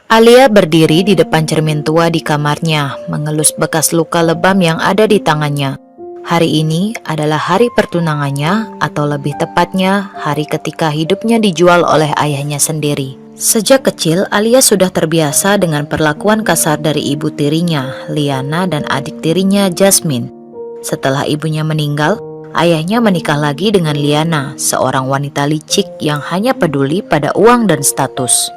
Alia berdiri di depan cermin tua di kamarnya, mengelus bekas luka lebam yang ada di tangannya. Hari ini adalah hari pertunangannya, atau lebih tepatnya, hari ketika hidupnya dijual oleh ayahnya sendiri. Sejak kecil, Alia sudah terbiasa dengan perlakuan kasar dari ibu tirinya, Liana, dan adik tirinya, Jasmine. Setelah ibunya meninggal, ayahnya menikah lagi dengan Liana, seorang wanita licik yang hanya peduli pada uang dan status.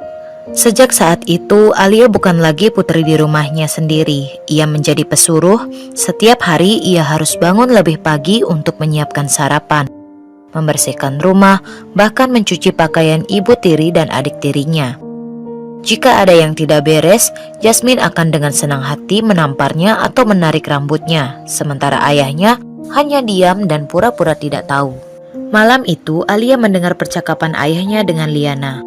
Sejak saat itu, Alia bukan lagi putri di rumahnya sendiri. Ia menjadi pesuruh. Setiap hari ia harus bangun lebih pagi untuk menyiapkan sarapan, membersihkan rumah, bahkan mencuci pakaian ibu tiri dan adik tirinya. Jika ada yang tidak beres, Jasmine akan dengan senang hati menamparnya atau menarik rambutnya, sementara ayahnya hanya diam dan pura-pura tidak tahu. Malam itu, Alia mendengar percakapan ayahnya dengan Liana.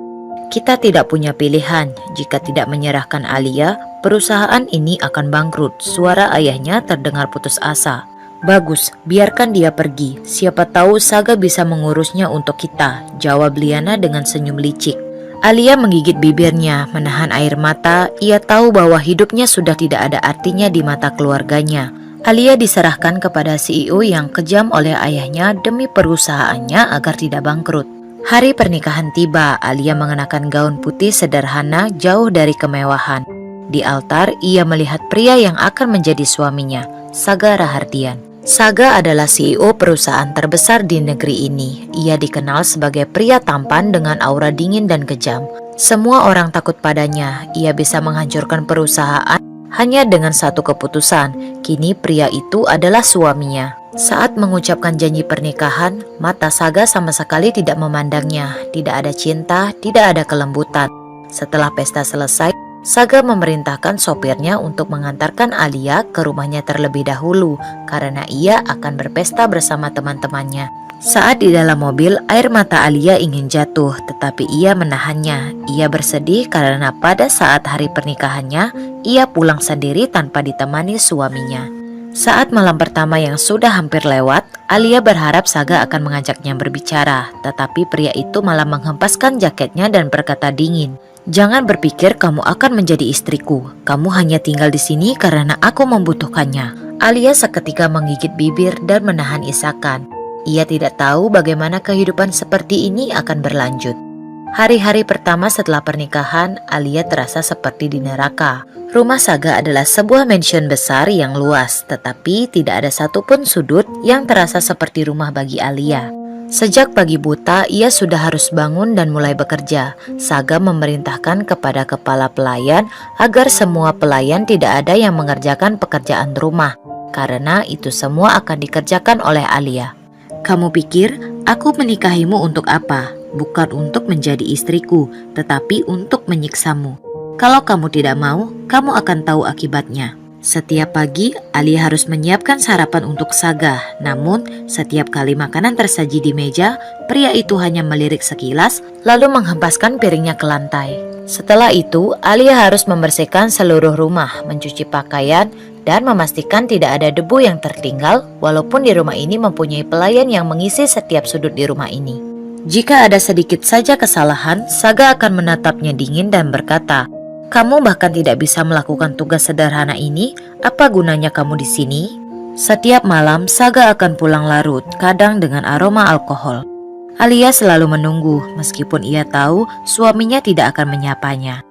"Kita tidak punya pilihan. Jika tidak menyerahkan Alia, perusahaan ini akan bangkrut." Suara ayahnya terdengar putus asa. "Bagus, biarkan dia pergi. Siapa tahu Saga bisa mengurusnya untuk kita," jawab Liana dengan senyum licik. Alia menggigit bibirnya, menahan air mata. Ia tahu bahwa hidupnya sudah tidak ada artinya di mata keluarganya. Alia diserahkan kepada CEO yang kejam oleh ayahnya demi perusahaannya agar tidak bangkrut. Hari pernikahan tiba. Alia mengenakan gaun putih sederhana, jauh dari kemewahan. Di altar, ia melihat pria yang akan menjadi suaminya, Saga Rahardian. Saga adalah CEO perusahaan terbesar di negeri ini. Ia dikenal sebagai pria tampan dengan aura dingin dan kejam. Semua orang takut padanya. Ia bisa menghancurkan perusahaan hanya dengan satu keputusan. Kini pria itu adalah suaminya. Saat mengucapkan janji pernikahan, mata Saga sama sekali tidak memandangnya. Tidak ada cinta, tidak ada kelembutan. Setelah pesta selesai, Saga memerintahkan sopirnya untuk mengantarkan Alia ke rumahnya terlebih dahulu karena ia akan berpesta bersama teman-temannya. Saat di dalam mobil, air mata Alia ingin jatuh, tetapi ia menahannya. Ia bersedih karena pada saat hari pernikahannya, ia pulang sendiri tanpa ditemani suaminya. Saat malam pertama yang sudah hampir lewat, Alia berharap Saga akan mengajaknya berbicara, tetapi pria itu malah menghempaskan jaketnya dan berkata dingin, "Jangan berpikir kamu akan menjadi istriku. Kamu hanya tinggal di sini karena aku membutuhkannya." Alia seketika menggigit bibir dan menahan isakan. Ia tidak tahu bagaimana kehidupan seperti ini akan berlanjut. Hari-hari pertama setelah pernikahan, Alia terasa seperti di neraka. Rumah Saga adalah sebuah mansion besar yang luas, tetapi tidak ada satupun sudut yang terasa seperti rumah bagi Alia. Sejak pagi buta, ia sudah harus bangun dan mulai bekerja. Saga memerintahkan kepada kepala pelayan agar semua pelayan tidak ada yang mengerjakan pekerjaan rumah, karena itu semua akan dikerjakan oleh Alia. "Kamu pikir aku menikahimu untuk apa? Bukan untuk menjadi istriku, tetapi untuk menyiksamu. Kalau kamu tidak mau, kamu akan tahu akibatnya." Setiap pagi, Alia harus menyiapkan sarapan untuk Saga. Namun, setiap kali makanan tersaji di meja, pria itu hanya melirik sekilas, lalu menghempaskan piringnya ke lantai. Setelah itu, Alia harus membersihkan seluruh rumah, mencuci pakaian, dan memastikan tidak ada debu yang tertinggal, walaupun di rumah ini mempunyai pelayan yang mengisi setiap sudut di rumah ini. Jika ada sedikit saja kesalahan, Saga akan menatapnya dingin dan berkata, "Kamu bahkan tidak bisa melakukan tugas sederhana ini. Apa gunanya kamu di sini?" Setiap malam, Saga akan pulang larut, kadang dengan aroma alkohol. Alia selalu menunggu, meskipun ia tahu suaminya tidak akan menyapanya.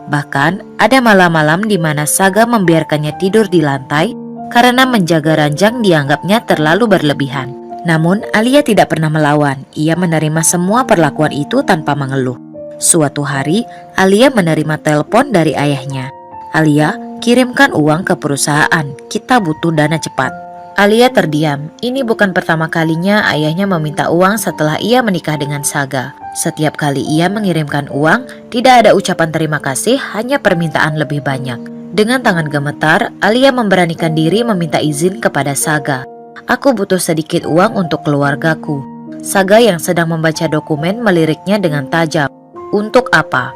Bahkan, ada malam-malam di mana Saga membiarkannya tidur di lantai karena menjaga ranjang dianggapnya terlalu berlebihan. Namun, Alia tidak pernah melawan. Ia menerima semua perlakuan itu tanpa mengeluh. Suatu hari, Alia menerima telepon dari ayahnya. "Alia, kirimkan uang ke perusahaan. Kita butuh dana cepat." Alia terdiam. Ini bukan pertama kalinya ayahnya meminta uang setelah ia menikah dengan Saga. Setiap kali ia mengirimkan uang, tidak ada ucapan terima kasih, hanya permintaan lebih banyak. Dengan tangan gemetar, Alia memberanikan diri meminta izin kepada Saga. "Aku butuh sedikit uang untuk keluargaku." Saga yang sedang membaca dokumen meliriknya dengan tajam. "Untuk apa?"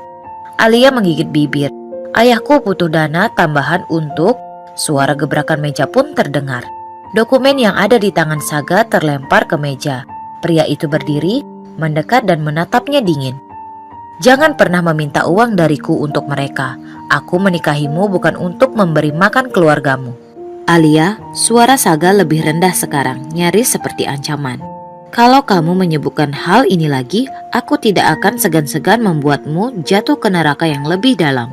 Alia menggigit bibir. "Ayahku butuh dana tambahan untuk..." Suara gebrakan meja pun terdengar. Dokumen yang ada di tangan Saga terlempar ke meja. Pria itu berdiri, mendekat dan menatapnya dingin. Jangan pernah meminta uang dariku untuk mereka. Aku menikahimu bukan untuk memberi makan keluargamu. Alia, suara Saga lebih rendah sekarang, nyaris seperti ancaman. Kalau kamu menyebutkan hal ini lagi, aku tidak akan segan-segan membuatmu jatuh ke neraka yang lebih dalam.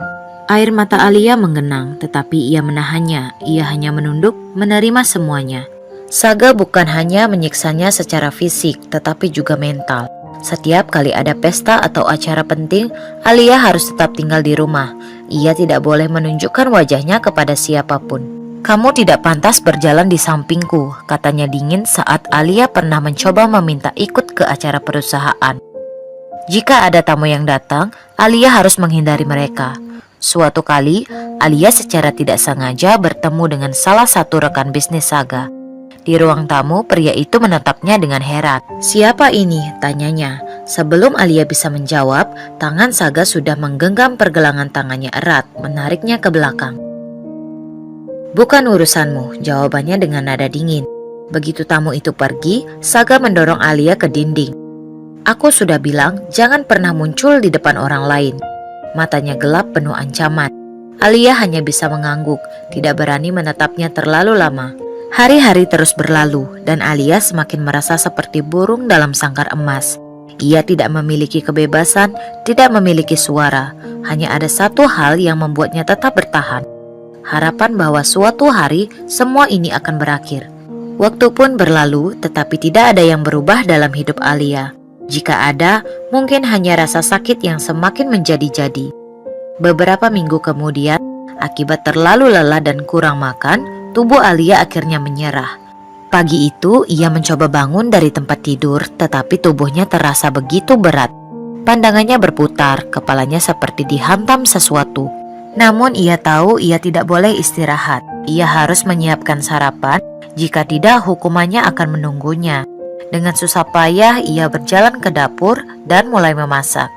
Air mata Alia menggenang, tetapi ia menahannya. Ia hanya menunduk, menerima semuanya. Saga bukan hanya menyiksanya secara fisik, tetapi juga mental. Setiap kali ada pesta atau acara penting, Alia harus tetap tinggal di rumah. Ia tidak boleh menunjukkan wajahnya kepada siapapun. Kamu tidak pantas berjalan di sampingku, katanya dingin saat Alia pernah mencoba meminta ikut ke acara perusahaan. Jika ada tamu yang datang, Alia harus menghindari mereka. Suatu kali, Alia secara tidak sengaja bertemu dengan salah satu rekan bisnis Saga. Di ruang tamu, pria itu menatapnya dengan heran. "Siapa ini?" tanyanya. Sebelum Alia bisa menjawab, tangan Saga sudah menggenggam pergelangan tangannya erat, menariknya ke belakang. "Bukan urusanmu," jawabannya dengan nada dingin. Begitu tamu itu pergi, Saga mendorong Alia ke dinding. "Aku sudah bilang jangan pernah muncul di depan orang lain." Matanya gelap penuh ancaman. Alia hanya bisa mengangguk, tidak berani menatapnya terlalu lama. Hari-hari terus berlalu dan Alia semakin merasa seperti burung dalam sangkar emas. Ia tidak memiliki kebebasan, tidak memiliki suara. Hanya ada satu hal yang membuatnya tetap bertahan. Harapan bahwa suatu hari semua ini akan berakhir. Waktu pun berlalu, tetapi tidak ada yang berubah dalam hidup Alia. Jika ada, mungkin hanya rasa sakit yang semakin menjadi-jadi. Beberapa minggu kemudian, akibat terlalu lelah dan kurang makan, tubuh Alia akhirnya menyerah. Pagi itu, ia mencoba bangun dari tempat tidur, tetapi tubuhnya terasa begitu berat. Pandangannya berputar, kepalanya seperti dihantam sesuatu. Namun ia tahu ia tidak boleh istirahat. Ia harus menyiapkan sarapan, jika tidak hukumannya akan menunggunya. Dengan susah payah ia berjalan ke dapur dan mulai memasak.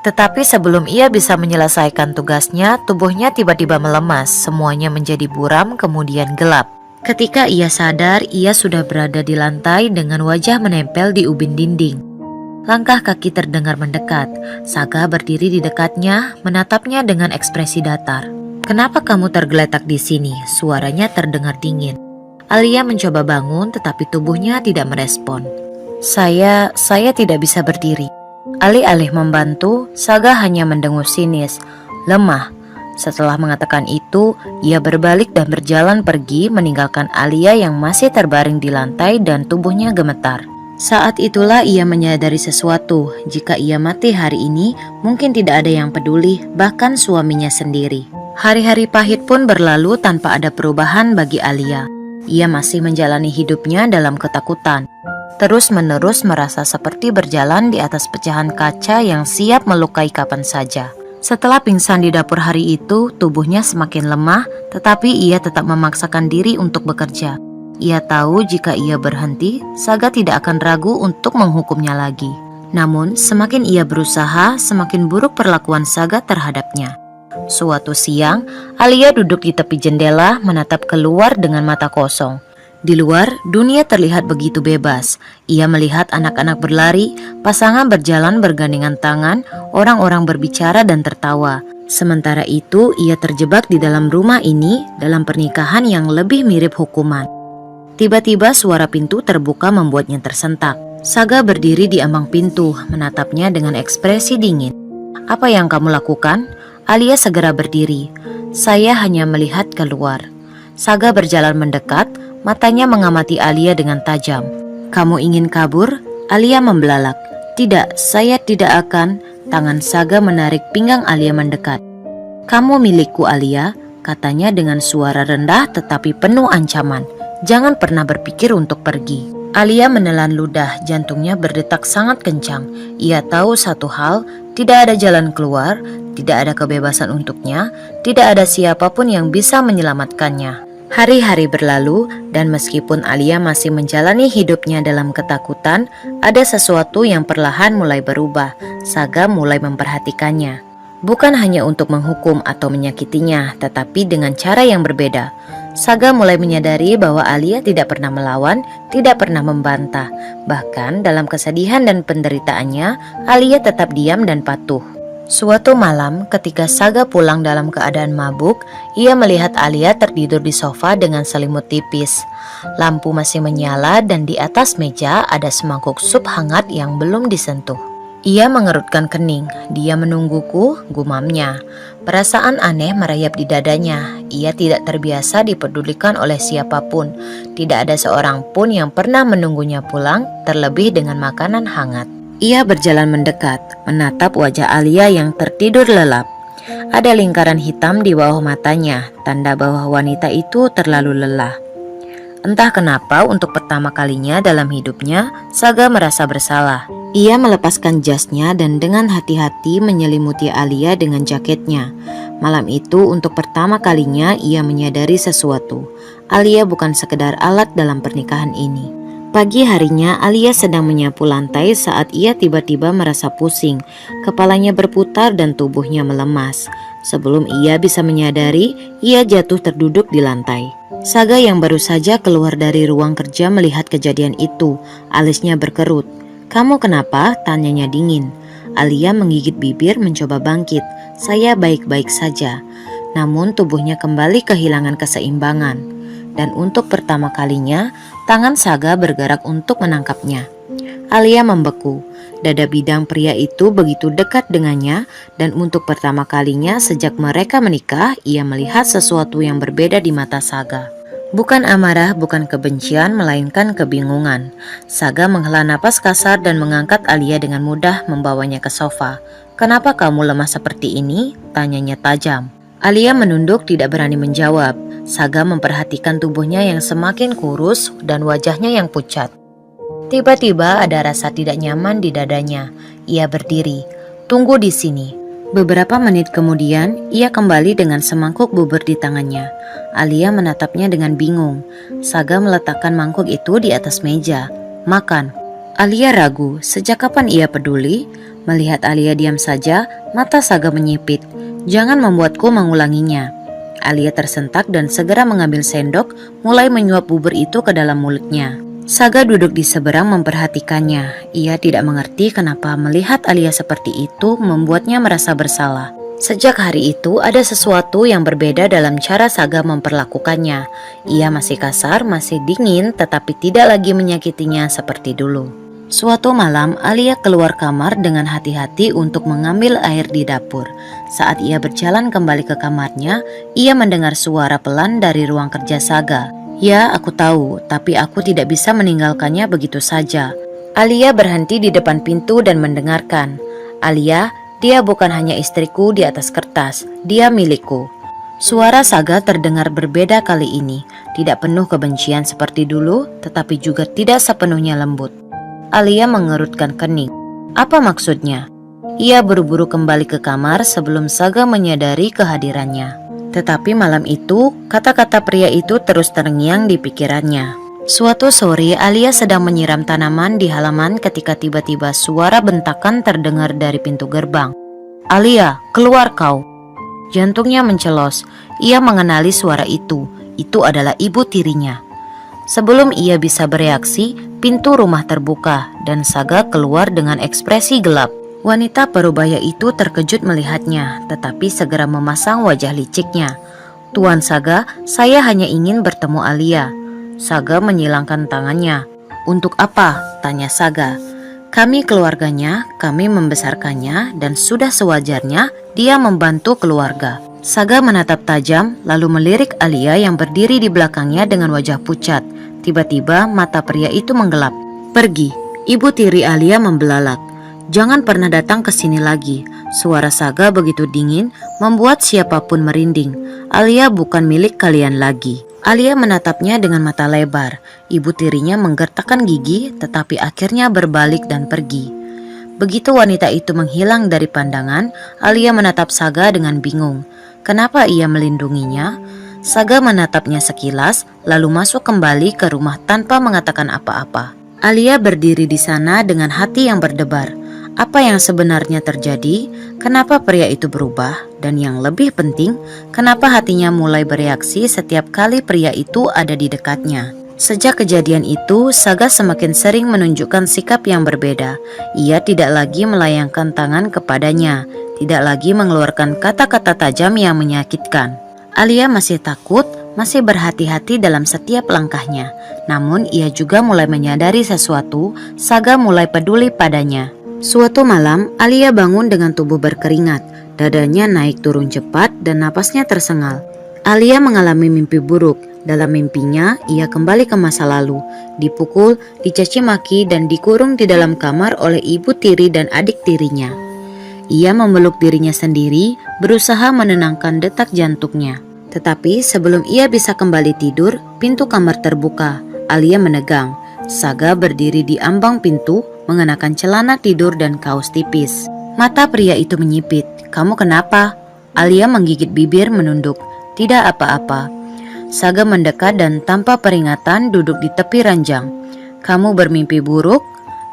Tetapi sebelum ia bisa menyelesaikan tugasnya, tubuhnya tiba-tiba melemas. Semuanya menjadi buram kemudian gelap. Ketika ia sadar, ia sudah berada di lantai dengan wajah menempel di ubin dinding. Langkah kaki terdengar mendekat. Saga berdiri di dekatnya, menatapnya dengan ekspresi datar. "Kenapa kamu tergeletak di sini?" Suaranya terdengar dingin. Alia mencoba bangun, tetapi tubuhnya tidak merespon. Saya tidak bisa berdiri." Alih-alih membantu, Saga hanya mendengus sinis. "Lemah." Setelah mengatakan itu, ia berbalik dan berjalan pergi, meninggalkan Alia yang masih terbaring di lantai dan tubuhnya gemetar. Saat itulah ia menyadari sesuatu. Jika ia mati hari ini, mungkin tidak ada yang peduli, bahkan suaminya sendiri. Hari-hari pahit pun berlalu tanpa ada perubahan bagi Alia. Ia masih menjalani hidupnya dalam ketakutan. Terus-menerus merasa seperti berjalan di atas pecahan kaca yang siap melukai kapan saja. Setelah pingsan di dapur hari itu, tubuhnya semakin lemah, tetapi ia tetap memaksakan diri untuk bekerja. Ia tahu jika ia berhenti, Saga tidak akan ragu untuk menghukumnya lagi. Namun, semakin ia berusaha, semakin buruk perlakuan Saga terhadapnya. Suatu siang, Alia duduk di tepi jendela, menatap keluar dengan mata kosong. Di luar, dunia terlihat begitu bebas. Ia melihat anak-anak berlari, pasangan berjalan bergandengan tangan, orang-orang berbicara dan tertawa. Sementara itu, ia terjebak di dalam rumah ini, dalam pernikahan yang lebih mirip hukuman. Tiba-tiba suara pintu terbuka membuatnya tersentak. Saga berdiri di ambang pintu, menatapnya dengan ekspresi dingin. "Apa yang kamu lakukan?" Alia segera berdiri. "Saya hanya melihat keluar." Saga berjalan mendekat, matanya mengamati Alia dengan tajam. "Kamu ingin kabur?" Alia membelalak. "Tidak, saya tidak akan." Tangan Saga menarik pinggang Alia mendekat. "Kamu milikku, Alia," katanya dengan suara rendah tetapi penuh ancaman. "Jangan pernah berpikir untuk pergi." Alia menelan ludah, jantungnya berdetak sangat kencang. Ia tahu satu hal, tidak ada jalan keluar, tidak ada kebebasan untuknya, tidak ada siapapun yang bisa menyelamatkannya. Hari-hari berlalu, dan meskipun Alia masih menjalani hidupnya dalam ketakutan, ada sesuatu yang perlahan mulai berubah. Saga mulai memperhatikannya. Bukan hanya untuk menghukum atau menyakitinya, tetapi dengan cara yang berbeda. Saga mulai menyadari bahwa Alia tidak pernah melawan, tidak pernah membantah. Bahkan dalam kesedihan dan penderitaannya, Alia tetap diam dan patuh. Suatu malam, ketika Saga pulang dalam keadaan mabuk, ia melihat Alia tertidur di sofa dengan selimut tipis. Lampu masih menyala dan di atas meja ada semangkuk sup hangat yang belum disentuh. Ia mengerutkan kening. Dia menungguku, gumamnya. Perasaan aneh merayap di dadanya. Ia tidak terbiasa dipedulikan oleh siapapun. Tidak ada seorang pun yang pernah menunggunya pulang, terlebih dengan makanan hangat. Ia berjalan mendekat, menatap wajah Alia yang tertidur lelap. Ada lingkaran hitam di bawah matanya, tanda bahwa wanita itu terlalu lelah. Entah kenapa untuk pertama kalinya dalam hidupnya, Saga merasa bersalah. Ia melepaskan jasnya dan dengan hati-hati menyelimuti Alia dengan jaketnya. Malam itu untuk pertama kalinya ia menyadari sesuatu. Alia bukan sekedar alat dalam pernikahan ini. Pagi harinya Alia sedang menyapu lantai saat ia tiba-tiba merasa pusing. Kepalanya berputar dan tubuhnya melemas. Sebelum ia bisa menyadari, ia jatuh terduduk di lantai. Saga yang baru saja keluar dari ruang kerja melihat kejadian itu. Alisnya berkerut. "Kamu kenapa?" tanyanya dingin. Alia menggigit bibir mencoba bangkit. "Saya baik-baik saja." Namun tubuhnya kembali kehilangan keseimbangan. Dan untuk pertama kalinya, tangan Saga bergerak untuk menangkapnya. Alia membeku. Dada bidang pria itu begitu dekat dengannya, dan untuk pertama kalinya sejak mereka menikah, ia melihat sesuatu yang berbeda di mata Saga. Bukan amarah, bukan kebencian, melainkan kebingungan. Saga menghela napas kasar dan mengangkat Alia dengan mudah, membawanya ke sofa. "Kenapa kamu lemah seperti ini?" tanyanya tajam. Alia menunduk, tidak berani menjawab. Saga memperhatikan tubuhnya yang semakin kurus dan wajahnya yang pucat. Tiba-tiba ada rasa tidak nyaman di dadanya. Ia berdiri. "Tunggu di sini." Beberapa menit kemudian, ia kembali dengan semangkuk bubur di tangannya. Alia menatapnya dengan bingung. Saga meletakkan mangkuk itu di atas meja. "Makan." Alia ragu. Sejak kapan ia peduli? Melihat Alia diam saja, mata Saga menyipit. "Jangan membuatku mengulanginya." Alia tersentak dan segera mengambil sendok, mulai menyuap bubur itu ke dalam mulutnya. Saga duduk di seberang memperhatikannya. Ia tidak mengerti kenapa melihat Alia seperti itu membuatnya merasa bersalah. Sejak hari itu ada sesuatu yang berbeda dalam cara Saga memperlakukannya. Ia masih kasar, masih dingin, tetapi tidak lagi menyakitinya seperti dulu. Suatu malam, Alia keluar kamar dengan hati-hati untuk mengambil air di dapur. Saat ia berjalan kembali ke kamarnya, ia mendengar suara pelan dari ruang kerja Saga. "Ya, aku tahu, tapi aku tidak bisa meninggalkannya begitu saja." Alia berhenti di depan pintu dan mendengarkan. "Alia, dia bukan hanya istriku di atas kertas, dia milikku." Suara Saga terdengar berbeda kali ini, tidak penuh kebencian seperti dulu, tetapi juga tidak sepenuhnya lembut. Alia mengerutkan kening. Apa maksudnya? Ia buru-buru kembali ke kamar sebelum Saga menyadari kehadirannya. Tetapi malam itu, kata-kata pria itu terus terngiang di pikirannya. Suatu sore, Alia sedang menyiram tanaman di halaman ketika tiba-tiba suara bentakan terdengar dari pintu gerbang. "Alia, keluar kau!" Jantungnya mencelos. Ia mengenali suara itu. Itu adalah ibu tirinya. Sebelum ia bisa bereaksi, pintu rumah terbuka dan Saga keluar dengan ekspresi gelap. Wanita parubaya itu terkejut melihatnya, tetapi segera memasang wajah liciknya. "Tuan Saga, saya hanya ingin bertemu Alia." Saga menyilangkan tangannya. "Untuk apa?" tanya Saga. "Kami keluarganya, kami membesarkannya, dan sudah sewajarnya dia membantu keluarga." Saga menatap tajam, lalu melirik Alia yang berdiri di belakangnya dengan wajah pucat. Tiba-tiba mata pria itu menggelap. "Pergi." Ibu tiri Alia membelalak. "Jangan pernah datang ke sini lagi." Suara Saga begitu dingin, membuat siapapun merinding. "Alia bukan milik kalian lagi." Alia menatapnya dengan mata lebar. Ibu tirinya menggertakkan gigi, tetapi akhirnya berbalik dan pergi. Begitu wanita itu menghilang dari pandangan, Alia menatap Saga dengan bingung. Kenapa ia melindunginya? Saga menatapnya sekilas, lalu masuk kembali ke rumah tanpa mengatakan apa-apa. Alia berdiri di sana dengan hati yang berdebar. Apa yang sebenarnya terjadi? Kenapa pria itu berubah? Dan yang lebih penting, kenapa hatinya mulai bereaksi setiap kali pria itu ada di dekatnya? Sejak kejadian itu, Saga semakin sering menunjukkan sikap yang berbeda. Ia tidak lagi melayangkan tangan kepadanya, tidak lagi mengeluarkan kata-kata tajam yang menyakitkan. Alia masih takut, masih berhati-hati dalam setiap langkahnya. Namun ia juga mulai menyadari sesuatu, Saga mulai peduli padanya. Suatu malam, Alia bangun dengan tubuh berkeringat, dadanya naik turun cepat dan napasnya tersengal. Alia mengalami mimpi buruk. Dalam mimpinya, ia kembali ke masa lalu, dipukul, dicaci maki, dan dikurung di dalam kamar oleh ibu tiri dan adik tirinya. Ia memeluk dirinya sendiri, berusaha menenangkan detak jantungnya. Tetapi sebelum ia bisa kembali tidur, pintu kamar terbuka. Alia menegang. Saga berdiri di ambang pintu, mengenakan celana tidur dan kaos tipis. Mata pria itu menyipit. "Kamu kenapa?" Alia menggigit bibir menunduk. "Tidak apa-apa." Saga mendekat dan tanpa peringatan duduk di tepi ranjang. "Kamu bermimpi buruk?"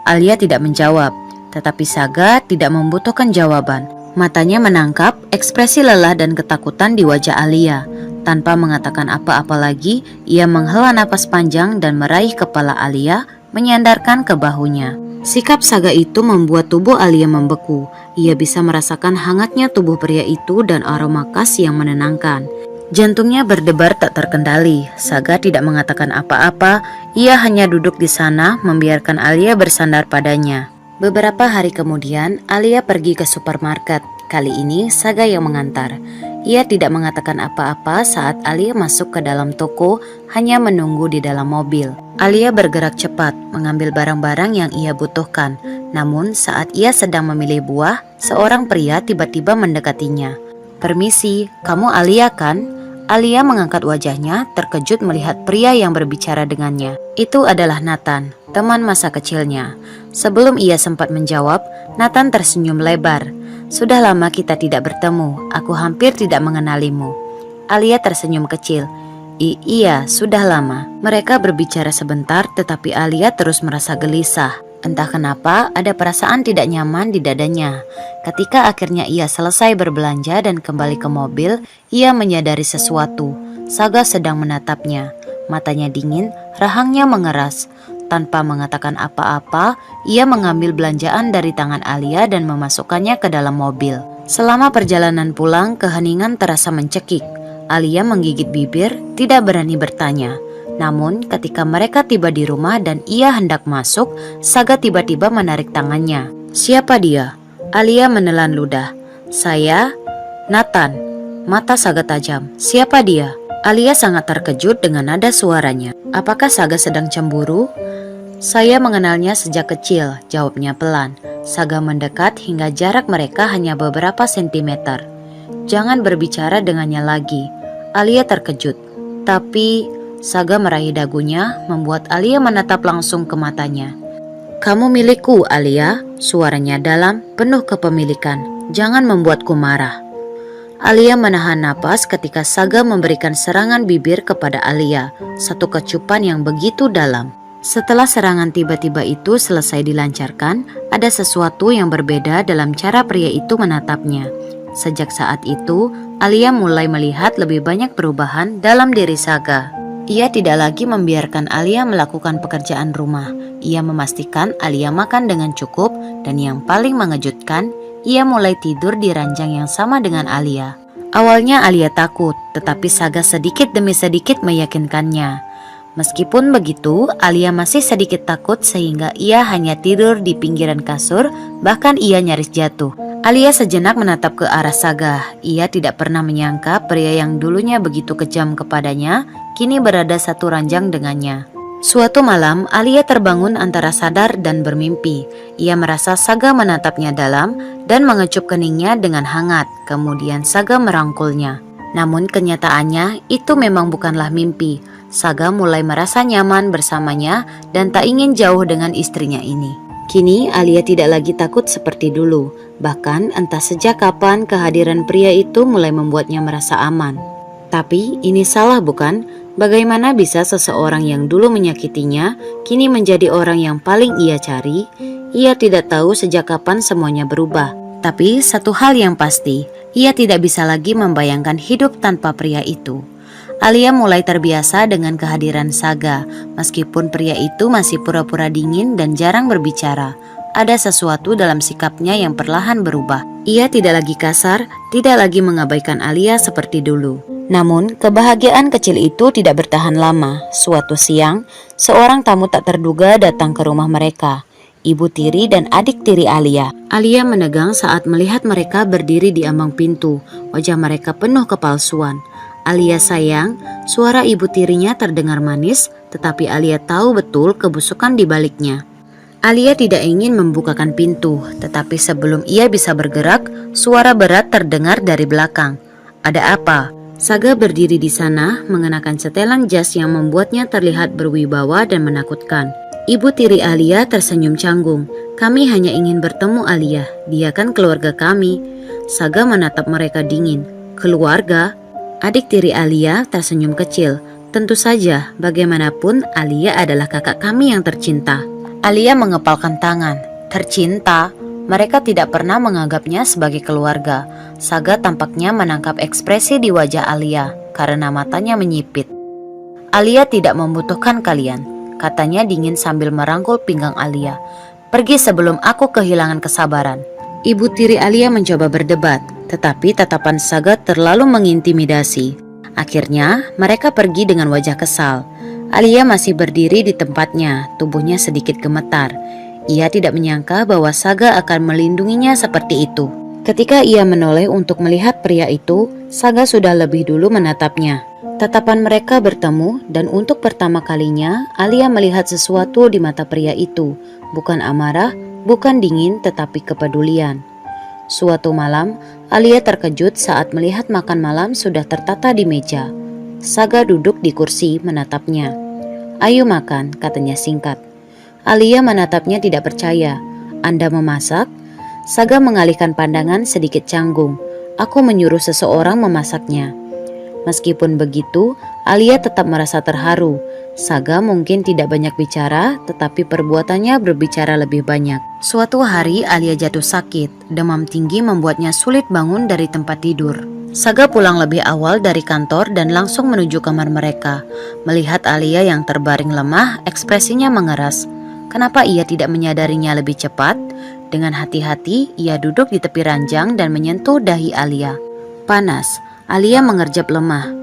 Alia tidak menjawab, tetapi Saga tidak membutuhkan jawaban. Matanya menangkap ekspresi lelah dan ketakutan di wajah Alia. Tanpa mengatakan apa-apa lagi, ia menghela napas panjang dan meraih kepala Alia, menyandarkan ke bahunya. Sikap Saga itu membuat tubuh Alia membeku. Ia bisa merasakan hangatnya tubuh pria itu dan aroma khas yang menenangkan. Jantungnya berdebar tak terkendali. Saga tidak mengatakan apa-apa, ia hanya duduk di sana membiarkan Alia bersandar padanya. Beberapa hari kemudian, Alia pergi ke supermarket. Kali ini Saga yang mengantar. Ia tidak mengatakan apa-apa saat Alia masuk ke dalam toko, hanya menunggu di dalam mobil. Alia bergerak cepat, mengambil barang-barang yang ia butuhkan. Namun saat ia sedang memilih buah, seorang pria tiba-tiba mendekatinya. "Permisi, kamu Alia kan?" Alia mengangkat wajahnya, terkejut melihat pria yang berbicara dengannya. Itu adalah Nathan, teman masa kecilnya. Sebelum ia sempat menjawab, Nathan tersenyum lebar. "Sudah lama kita tidak bertemu, aku hampir tidak mengenalimu." Alia tersenyum kecil. Iya, sudah lama." Mereka berbicara sebentar, tetapi Alia terus merasa gelisah. Entah kenapa ada perasaan tidak nyaman di dadanya. Ketika akhirnya ia selesai berbelanja dan kembali ke mobil, ia menyadari sesuatu. Saga sedang menatapnya. Matanya dingin, rahangnya mengeras. Tanpa mengatakan apa-apa, ia mengambil belanjaan dari tangan Alia dan memasukkannya ke dalam mobil. Selama perjalanan pulang, keheningan terasa mencekik. Alia menggigit bibir, tidak berani bertanya. Namun ketika mereka tiba di rumah dan ia hendak masuk, Saga tiba-tiba menarik tangannya. "Siapa dia?" Alia menelan ludah. "Saya, Nathan." Mata Saga tajam. "Siapa dia?" Alia sangat terkejut dengan nada suaranya. "Apakah Saga sedang cemburu?" "Saya mengenalnya sejak kecil," jawabnya pelan. Saga mendekat hingga jarak mereka hanya beberapa sentimeter. "Jangan berbicara dengannya lagi." Alia terkejut. "Tapi..." Saga meraih dagunya, membuat Alia menatap langsung ke matanya. "Kamu milikku, Alia," suaranya dalam, penuh kepemilikan. "Jangan membuatku marah." Alia menahan napas ketika Saga memberikan serangan bibir kepada Alia, satu kecupan yang begitu dalam. Setelah serangan tiba-tiba itu selesai dilancarkan, ada sesuatu yang berbeda dalam cara pria itu menatapnya. Sejak saat itu, Alia mulai melihat lebih banyak perubahan dalam diri Saga. Ia tidak lagi membiarkan Alia melakukan pekerjaan rumah. Ia memastikan Alia makan dengan cukup, dan yang paling mengejutkan, ia mulai tidur di ranjang yang sama dengan Alia. Awalnya Alia takut, tetapi Saga sedikit demi sedikit meyakinkannya. Meskipun begitu, Alia masih sedikit takut sehingga ia hanya tidur di pinggiran kasur, bahkan ia nyaris jatuh. Alia sejenak menatap ke arah Saga. Ia tidak pernah menyangka pria yang dulunya begitu kejam kepadanya, kini berada satu ranjang dengannya. Suatu malam, Alia terbangun antara sadar dan bermimpi. Ia merasa Saga menatapnya dalam dan mengecup keningnya dengan hangat. Kemudian Saga merangkulnya. Namun kenyataannya itu memang bukanlah mimpi. Saga mulai merasa nyaman bersamanya dan tak ingin jauh dengan istrinya ini. Kini Alia tidak lagi takut seperti dulu. Bahkan entah sejak kapan kehadiran pria itu mulai membuatnya merasa aman. Tapi ini salah bukan? Bagaimana bisa seseorang yang dulu menyakitinya kini menjadi orang yang paling ia cari? Ia tidak tahu sejak kapan semuanya berubah. Tapi satu hal yang pasti, ia tidak bisa lagi membayangkan hidup tanpa pria itu. Alia mulai terbiasa dengan kehadiran Saga, meskipun pria itu masih pura-pura dingin dan jarang berbicara. Ada sesuatu dalam sikapnya yang perlahan berubah. Ia tidak lagi kasar, tidak lagi mengabaikan Alia seperti dulu. Namun, kebahagiaan kecil itu tidak bertahan lama. Suatu siang, seorang tamu tak terduga datang ke rumah mereka. Ibu tiri dan adik tiri Alia. Alia menegang saat melihat mereka berdiri di ambang pintu. Wajah mereka penuh kepalsuan. Alia sayang, suara ibu tirinya terdengar manis, tetapi Alia tahu betul kebusukan di baliknya. Alia tidak ingin membukakan pintu, tetapi sebelum ia bisa bergerak, suara berat terdengar dari belakang. Ada apa? Saga berdiri di sana, mengenakan setelan jas yang membuatnya terlihat berwibawa dan menakutkan. Ibu tiri Alia tersenyum canggung. Kami hanya ingin bertemu Alia, dia kan keluarga kami. Saga menatap mereka dingin. Keluarga? Adik tiri Alia tersenyum kecil. Tentu saja, bagaimanapun Alia adalah kakak kami yang tercinta. Alia mengepalkan tangan. Tercinta? Mereka tidak pernah menganggapnya sebagai keluarga. Saga tampaknya menangkap ekspresi di wajah Alia karena matanya menyipit. Alia tidak membutuhkan kalian, katanya dingin sambil merangkul pinggang Alia. Pergi sebelum aku kehilangan kesabaran. Ibu tiri Alia mencoba berdebat, tetapi tatapan Saga terlalu mengintimidasi. Akhirnya mereka pergi dengan wajah kesal. Alia masih berdiri di tempatnya, tubuhnya sedikit gemetar. Ia tidak menyangka bahwa Saga akan melindunginya seperti itu. Ketika ia menoleh untuk melihat pria itu, Saga sudah lebih dulu menatapnya. Tatapan mereka bertemu dan untuk pertama kalinya Alia melihat sesuatu di mata pria itu. Bukan amarah, bukan dingin, tetapi kepedulian. Suatu malam, Alia terkejut saat melihat makan malam sudah tertata di meja. Saga duduk di kursi menatapnya. Ayo makan, katanya singkat. Alia menatapnya tidak percaya. Anda memasak? Saga mengalihkan pandangan sedikit canggung. Aku menyuruh seseorang memasaknya. Meskipun begitu, Alia tetap merasa terharu. Saga mungkin tidak banyak bicara, tetapi perbuatannya berbicara lebih banyak. Suatu hari Alia jatuh sakit. Demam tinggi membuatnya sulit bangun dari tempat tidur. Saga pulang lebih awal dari kantor dan langsung menuju kamar mereka. Melihat Alia yang terbaring lemah, ekspresinya mengeras. Kenapa ia tidak menyadarinya lebih cepat? Dengan hati-hati, ia duduk di tepi ranjang dan menyentuh dahi Alia. Panas. Alia mengerjap lemah.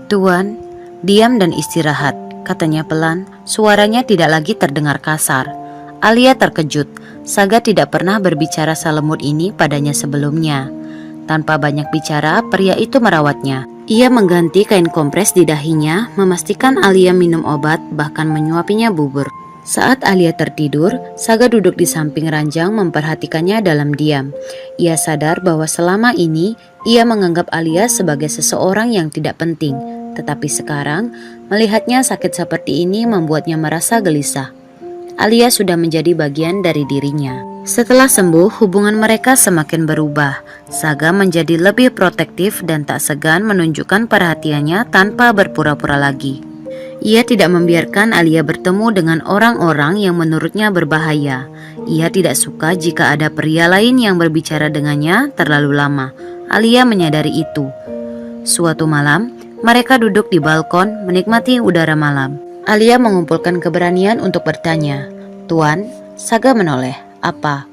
Tuan, diam dan istirahat, katanya pelan. Suaranya tidak lagi terdengar kasar. Alia terkejut. Saga tidak pernah berbicara selemut ini padanya sebelumnya. Tanpa banyak bicara, pria itu merawatnya. Ia mengganti kain kompres di dahinya, memastikan Alia minum obat, bahkan menyuapinya bubur. Saat Alia tertidur, Saga duduk di samping ranjang memperhatikannya dalam diam. Ia sadar bahwa selama ini, ia menganggap Alia sebagai seseorang yang tidak penting. Tetapi sekarang, melihatnya sakit seperti ini membuatnya merasa gelisah. Alia sudah menjadi bagian dari dirinya. Setelah sembuh, hubungan mereka semakin berubah. Saga menjadi lebih protektif dan tak segan menunjukkan perhatiannya tanpa berpura-pura lagi. Ia tidak membiarkan Alia bertemu dengan orang-orang yang menurutnya berbahaya. Ia tidak suka jika ada pria lain yang berbicara dengannya terlalu lama. Alia menyadari itu. Suatu malam, mereka duduk di balkon menikmati udara malam. Alia mengumpulkan keberanian untuk bertanya. Tuan, Saga menoleh. Apa?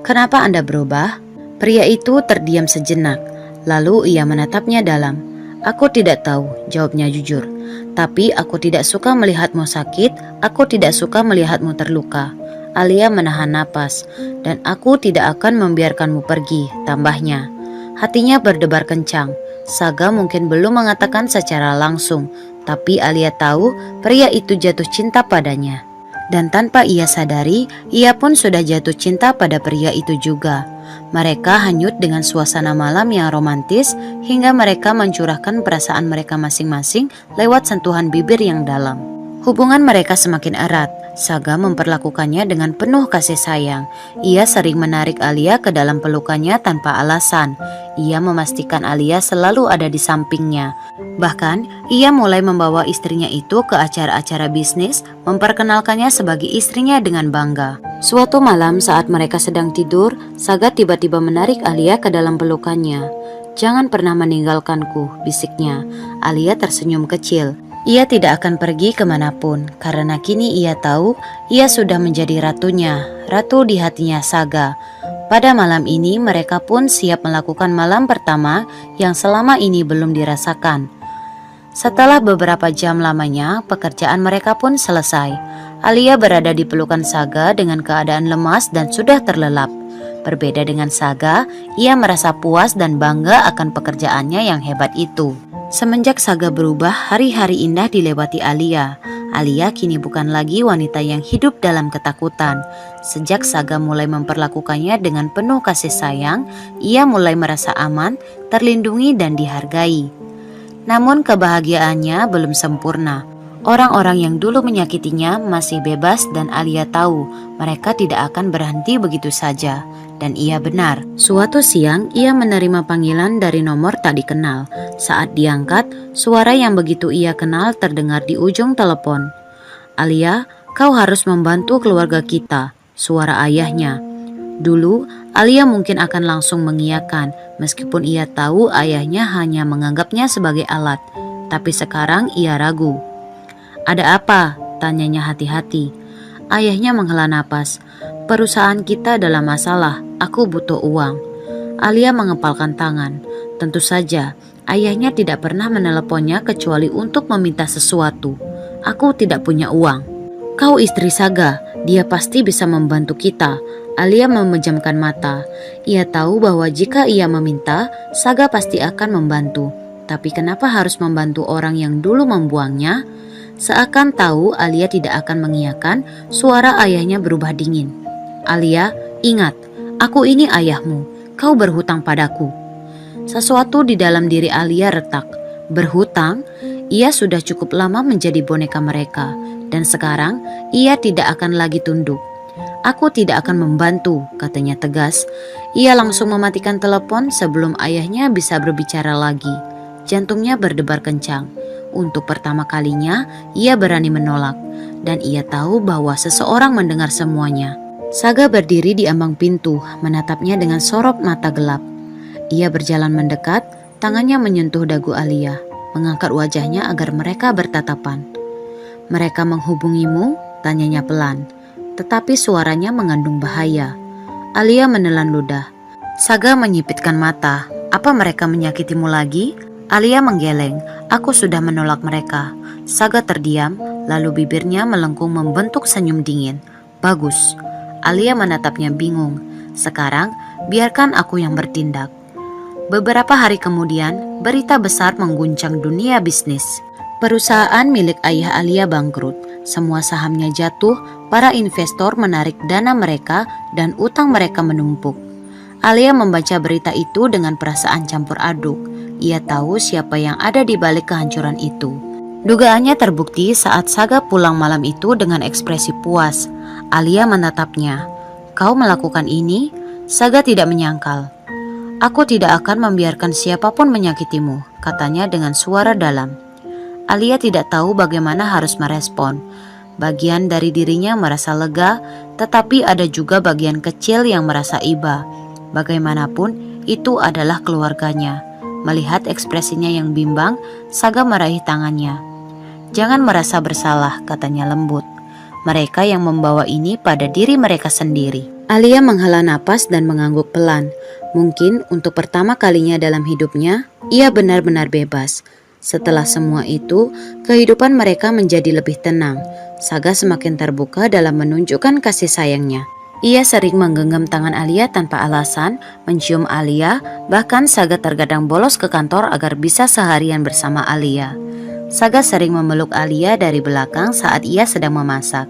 Kenapa Anda berubah? Pria itu terdiam sejenak. Lalu ia menatapnya dalam. Aku tidak tahu, jawabnya jujur. Tapi aku tidak suka melihatmu sakit, aku tidak suka melihatmu terluka. Alia menahan napas. Dan aku tidak akan membiarkanmu pergi, tambahnya. Hatinya berdebar kencang. Saga mungkin belum mengatakan secara langsung, tapi Alia tahu pria itu jatuh cinta padanya. Dan tanpa ia sadari, ia pun sudah jatuh cinta pada pria itu juga. Mereka hanyut dengan suasana malam yang romantis hingga mereka mencurahkan perasaan mereka masing-masing lewat sentuhan bibir yang dalam. Hubungan mereka semakin erat. Saga memperlakukannya dengan penuh kasih sayang. Ia sering menarik Alia ke dalam pelukannya tanpa alasan. Ia memastikan Alia selalu ada di sampingnya. Bahkan, ia mulai membawa istrinya itu ke acara-acara bisnis, memperkenalkannya sebagai istrinya dengan bangga. Suatu malam saat mereka sedang tidur, Saga tiba-tiba menarik Alia ke dalam pelukannya. Jangan pernah meninggalkanku, bisiknya. Alia tersenyum kecil. Ia tidak akan pergi kemanapun, karena kini ia tahu ia sudah menjadi ratunya, ratu di hatinya Saga. Pada malam ini mereka pun siap melakukan malam pertama yang selama ini belum dirasakan. Setelah beberapa jam lamanya, pekerjaan mereka pun selesai. Alia berada di pelukan Saga dengan keadaan lemas dan sudah terlelap. Berbeda dengan Saga, ia merasa puas dan bangga akan pekerjaannya yang hebat itu. Semenjak Saga berubah, hari-hari indah dilewati Alia. Alia kini bukan lagi wanita yang hidup dalam ketakutan. Sejak Saga mulai memperlakukannya dengan penuh kasih sayang, ia mulai merasa aman, terlindungi dan dihargai. Namun kebahagiaannya belum sempurna. Orang-orang yang dulu menyakitinya masih bebas dan Alia tahu mereka tidak akan berhenti begitu saja. Dan ia benar. Suatu siang ia menerima panggilan dari nomor tak dikenal. Saat diangkat, suara yang begitu ia kenal terdengar di ujung telepon. "Alia, kau harus membantu keluarga kita," suara ayahnya. Dulu, Alia mungkin akan langsung mengiyakan meskipun ia tahu ayahnya hanya menganggapnya sebagai alat. Tapi sekarang ia ragu. "Ada apa?" tanyanya hati-hati. Ayahnya menghela napas. "Perusahaan kita dalam masalah, aku butuh uang." Alia mengepalkan tangan. Tentu saja, ayahnya tidak pernah meneleponnya kecuali untuk meminta sesuatu. "Aku tidak punya uang." "Kau istri Saga, dia pasti bisa membantu kita." Alia memejamkan mata. Ia tahu bahwa jika ia meminta, Saga pasti akan membantu. Tapi kenapa harus membantu orang yang dulu membuangnya? Seakan tahu Alia tidak akan mengiyakan, suara ayahnya berubah dingin. "Alia, ingat, aku ini ayahmu. Kau berhutang padaku." Sesuatu di dalam diri Alia retak. Berhutang? Ia sudah cukup lama menjadi boneka mereka. Dan sekarang ia tidak akan lagi tunduk. "Aku tidak akan membantu," katanya tegas. Ia langsung mematikan telepon sebelum ayahnya bisa berbicara lagi. Jantungnya berdebar kencang. Untuk pertama kalinya, ia berani menolak. Dan ia tahu bahwa seseorang mendengar semuanya. Saga berdiri di ambang pintu, menatapnya dengan sorot mata gelap. Ia berjalan mendekat, tangannya menyentuh dagu Alia, mengangkat wajahnya agar mereka bertatapan. "Mereka menghubungimu?" tanyanya pelan. Tetapi suaranya mengandung bahaya. Alia menelan ludah. Saga menyipitkan mata. "Apa mereka menyakitimu lagi?" Alia menggeleng. "Aku sudah menolak mereka." Saga terdiam, lalu bibirnya melengkung membentuk senyum dingin. "Bagus." Alia menatapnya bingung. "Sekarang, biarkan aku yang bertindak." Beberapa hari kemudian, berita besar mengguncang dunia bisnis. Perusahaan milik ayah Alia bangkrut. Semua sahamnya jatuh, para investor menarik dana mereka, dan utang mereka menumpuk. Alia membaca berita itu dengan perasaan campur aduk. Ia tahu siapa yang ada di balik kehancuran itu. Dugaannya terbukti saat Saga pulang malam itu dengan ekspresi puas. Alia menatapnya. "Kau melakukan ini?" Saga tidak menyangkal. "Aku tidak akan membiarkan siapapun menyakitimu," katanya dengan suara dalam. Alia tidak tahu bagaimana harus merespon. Bagian dari dirinya merasa lega, tetapi ada juga bagian kecil yang merasa iba. Bagaimanapun, itu adalah keluarganya. Melihat ekspresinya yang bimbang, Saga meraih tangannya. "Jangan merasa bersalah," katanya lembut. "Mereka yang membawa ini pada diri mereka sendiri." Alia menghela napas dan mengangguk pelan. Mungkin untuk pertama kalinya dalam hidupnya, ia benar-benar bebas. Setelah semua itu, kehidupan mereka menjadi lebih tenang. Saga semakin terbuka dalam menunjukkan kasih sayangnya. Ia sering menggenggam tangan Alia tanpa alasan, mencium Alia, bahkan Saga terkadang bolos ke kantor agar bisa seharian bersama Alia. Saga sering memeluk Alia dari belakang saat ia sedang memasak,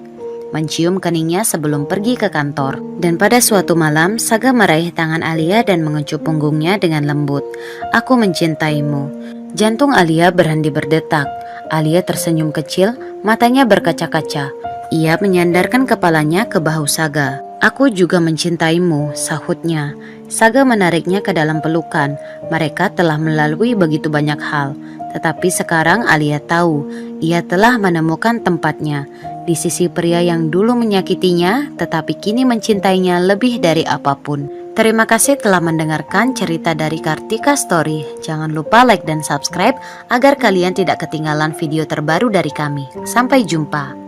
mencium keningnya sebelum pergi ke kantor. Dan pada suatu malam, Saga meraih tangan Alia dan mengecup punggungnya dengan lembut. "Aku mencintaimu." Jantung Alia berhenti berdetak. Alia tersenyum kecil, matanya berkaca-kaca. Ia menyandarkan kepalanya ke bahu Saga. "Aku juga mencintaimu," sahutnya. Saga menariknya ke dalam pelukan. Mereka telah melalui begitu banyak hal. Tetapi sekarang Alia tahu, ia telah menemukan tempatnya. Di sisi pria yang dulu menyakitinya, tetapi kini mencintainya lebih dari apapun. Terima kasih telah mendengarkan cerita dari Kartika Story. Jangan lupa like dan subscribe agar kalian tidak ketinggalan video terbaru dari kami. Sampai jumpa.